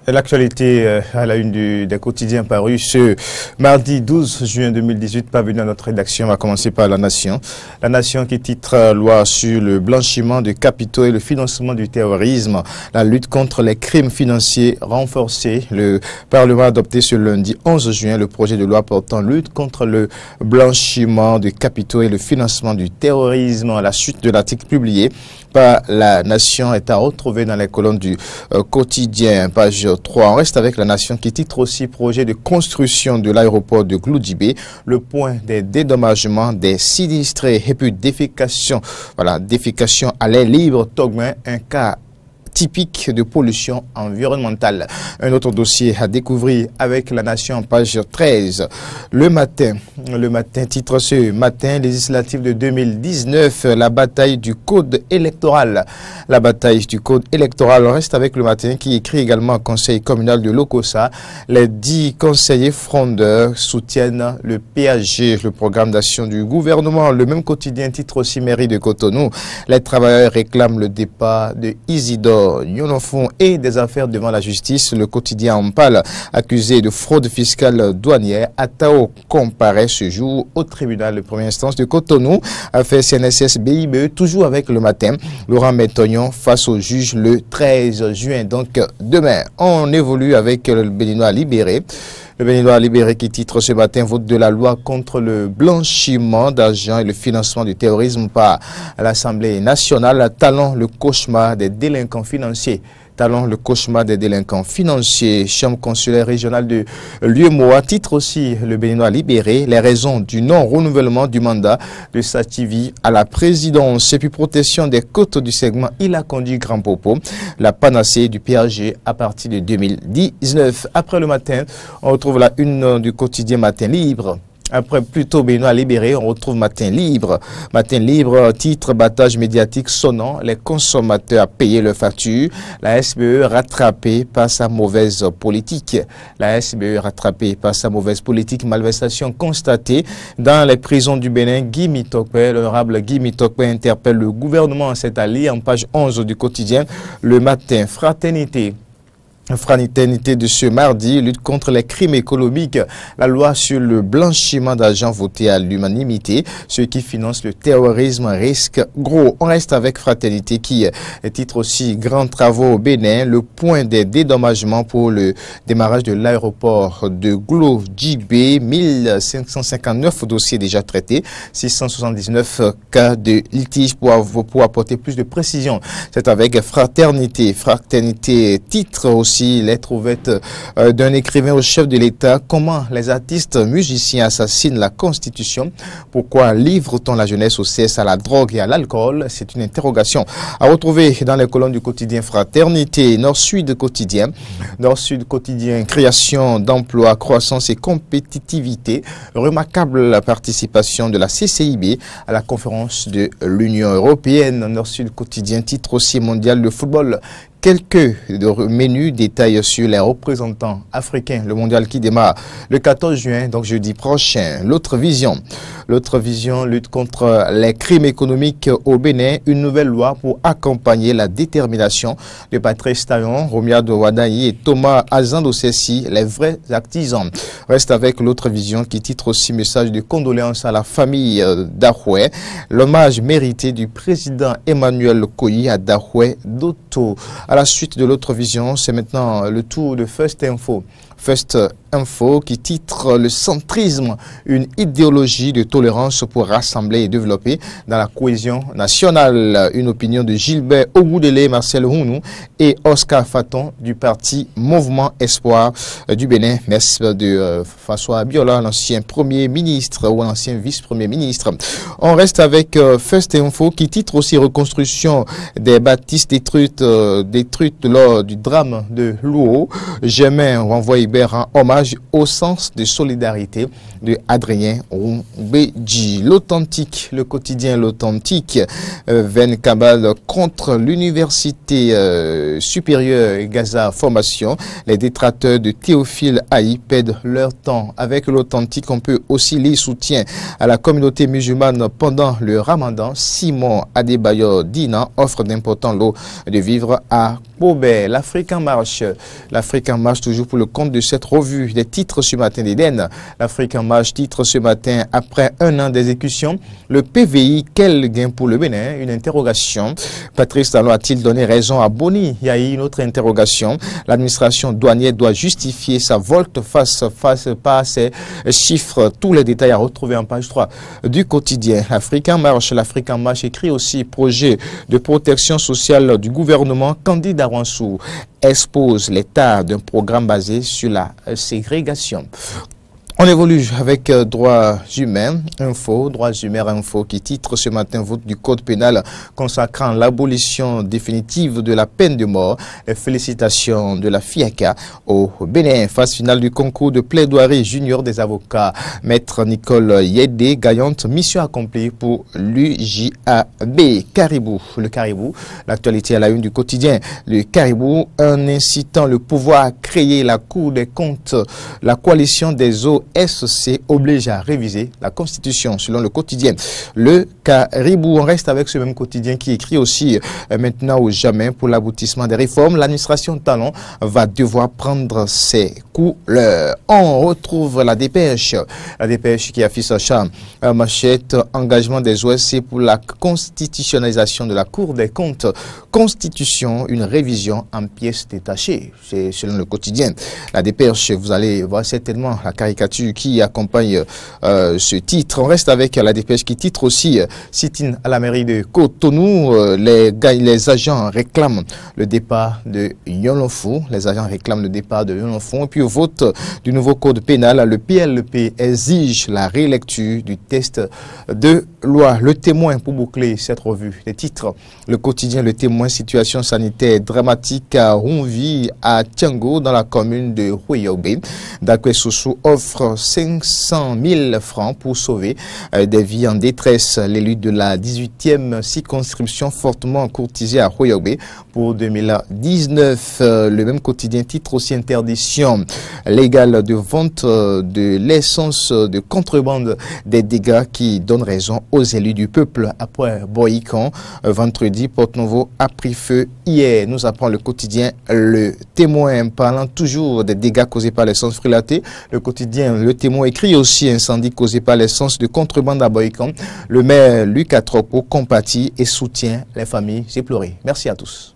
L'actualité à la une des quotidiens parus ce mardi 12 juin 2018, parvenu à notre rédaction. On va commencer par La Nation. La Nation qui titre loi sur le blanchiment de capitaux et le financement du terrorisme. La lutte contre les crimes financiers renforcée. Le Parlement a adopté ce lundi 11 juin le projet de loi portant lutte contre le blanchiment de capitaux et le financement du terrorisme. À la suite de l'article publié par La Nation est à retrouver dans les colonnes du quotidien, page 3. On reste avec La Nation qui titre aussi projet de construction de l'aéroport de Gloudjibé, le point des dédommagements des sinistrés et puis défécation. Voilà, défécation à l'air libre, Togmin, un cas typique de pollution environnementale. Un autre dossier à découvrir avec La Nation, page 13. Le matin titre ce matin, législative de 2019, la bataille du code électoral. La bataille du code électoral. On reste avec Le Matin qui écrit également au conseil communal de Lokossa. Les 10 conseillers frondeurs soutiennent le PAG, le programme d'action du gouvernement. Le même quotidien titre aussi mairie de Cotonou. Les travailleurs réclament le départ de Isidore Yonofon et des affaires devant la justice. Le quotidien en parle, accusé de fraude fiscale douanière. Atao comparaît ce jour au tribunal de première instance de Cotonou. Affaire CNSS BIBE, toujours avec Le Matin. Laurent Métognon face au juge le 13 juin. Donc demain, on évolue avec le Béninois libéré. Le Béninois libéré qui titre ce matin vote de la loi contre le blanchiment d'argent et le financement du terrorisme par l'Assemblée nationale. Talon le cauchemar des délinquants financiers. Talon le cauchemar des délinquants financiers. Chambre consulaire régionale de l'UEMOA titre aussi le Béninois libéré. Les raisons du non-renouvellement du mandat de Sativi à la présidence et puis protection des côtes du segment. Il a conduit Grand Popo. La panacée du PAG à partir de 2019. Après Le Matin, on retrouve la une du quotidien Matin Libre. Après plutôt Béninois libéré, on retrouve Matin Libre. Matin Libre, titre battage médiatique sonnant, les consommateurs à payer leurs factures. La SBE rattrapée par sa mauvaise politique. La SBE rattrapée par sa mauvaise politique, malversation constatée dans les prisons du Bénin. Guy Mitokpe, l'honorable Guy Mitokpe interpelle le gouvernement à cette alliée en page 11 du quotidien Le Matin. Fraternité. Fraternité de ce mardi, lutte contre les crimes économiques, la loi sur le blanchiment d'argent votée à l'unanimité, ceux qui financent le terrorisme risquent gros. On reste avec Fraternité qui titre aussi grands travaux au Bénin, le point des dédommagements pour le démarrage de l'aéroport de Gloudjibé, 1559 dossiers déjà traités, 679 cas de litige pour apporter plus de précision. C'est avec Fraternité. Fraternité titre aussi lettre ouverte d'un écrivain au chef de l'État. Comment les artistes musiciens assassinent la Constitution? Pourquoi livre-t-on la jeunesse au CS, à la drogue et à l'alcool? C'est une interrogation à retrouver dans les colonnes du quotidien Fraternité. Nord-Sud quotidien. Nord-Sud quotidien, création d'emplois, croissance et compétitivité. Remarquable la participation de la CCIB à la conférence de l'Union européenne. Nord-Sud quotidien, titre aussi mondial de football. Quelques menus détails sur les représentants africains. Le mondial qui démarre le 14 juin, donc jeudi prochain. L'autre vision lutte contre les crimes économiques au Bénin. Une nouvelle loi pour accompagner la détermination de Patrice Talon, Romuald Wadayi et Thomas Azandosessi, les vrais artisans. Reste avec l'autre vision qui titre aussi message de condoléances à la famille d'Ahoué. L'hommage mérité du président Emmanuel Koyi à Dahoué Doto. À la suite de l'autre vision, c'est maintenant le tour de First Info. First Info qui titre le centrisme, une idéologie de tolérance pour rassembler et développer dans la cohésion nationale. Une opinion de Gilbert Ogoudele, Marcel Hounou et Oscar Faton du parti Mouvement Espoir du Bénin. Merci de François Abiola, l'ancien premier ministre ou l'ancien vice-premier ministre. On reste avec First Info qui titre aussi reconstruction des bâtisses détruites lors du drame de Louo. Germain renvoie rend hommage au sens de solidarité de Adrien Rumbeji. L'authentique, le quotidien L'authentique, Ven Kabal contre l'université supérieure Gaza Formation. Les détracteurs de Théophile Haï perdent leur temps. Avec L'Authentique, on peut aussi lire soutien à la communauté musulmane pendant le Ramadan. Simon Adebayo Dina offre d'importants lots de vivres à Bobet, l'Afrique en marche. L'Afrique en marche toujours pour le compte de cette revue des titres ce matin d'Éden. L'Afrique en marche titre ce matin après un an d'exécution. Le PVI, quel gain pour le Bénin? Une interrogation. Patrice Talon a-t-il donné raison à Boni? Il y a eu une autre interrogation. L'administration douanière doit justifier sa volte-face par ces chiffres. Tous les détails à retrouver en page 3 du quotidien. L'Afrique en marche. L'Afrique en marche écrit aussi projet de protection sociale du gouvernement. Candidat Ransou expose l'état d'un programme basé sur la ségrégation. On évolue avec droits humains info qui titre ce matin vote du code pénal consacrant l'abolition définitive de la peine de mort. Les félicitations de la FIACA au Bénin. Phase finale du concours de plaidoirie junior des avocats. Maître Nicole Yédé, gagnante, mission accomplie pour l'UJAB. Caribou, le Caribou, l'actualité à la une du quotidien. Le Caribou, un incitant le pouvoir à créer la Cour des comptes. La coalition des eaux SC oblige à réviser la Constitution selon le quotidien. Le Caribou, on reste avec ce même quotidien qui écrit aussi maintenant ou jamais pour l'aboutissement des réformes. L'administration Talon va devoir prendre ses couleurs. On retrouve la dépêche qui affiche sa machette, engagement des OSC pour la constitutionnalisation de la Cour des comptes. Constitution, une révision en pièces détachées. C'est selon le quotidien. La dépêche, vous allez voir certainement la caricature qui accompagne ce titre. On reste avec la dépêche qui titre aussi sit-in à la mairie de Cotonou. Les agents réclament le départ de Yonlonfou. Et puis au vote du nouveau code pénal, le PLP exige la rélecture du test de loi. Le Témoin pour boucler cette revue. Les titres, le quotidien Le Témoin, situation sanitaire dramatique à Ronvi, à Tiango, dans la commune de Huyobe. Dakwe Soussou offre 500 000 francs pour sauver des vies en détresse. L'élu de la 18e circonscription fortement courtisé à Huyobe pour 2019. Le même quotidien titre aussi interdiction légale de vente de l'essence de contrebande, des dégâts qui donnent raison aux élus du peuple. Après Boïcan, vendredi, Porte-Nouveau a pris feu hier. Nous apprend le quotidien Le Témoin, parlant toujours des dégâts causés par l'essence frilatée. Le quotidien Le Témoin écrit aussi incendie causé par l'essence de contrebande à Boïcan. Le maire Luc Atropo compatit et soutient les familles éplorées. Merci à tous.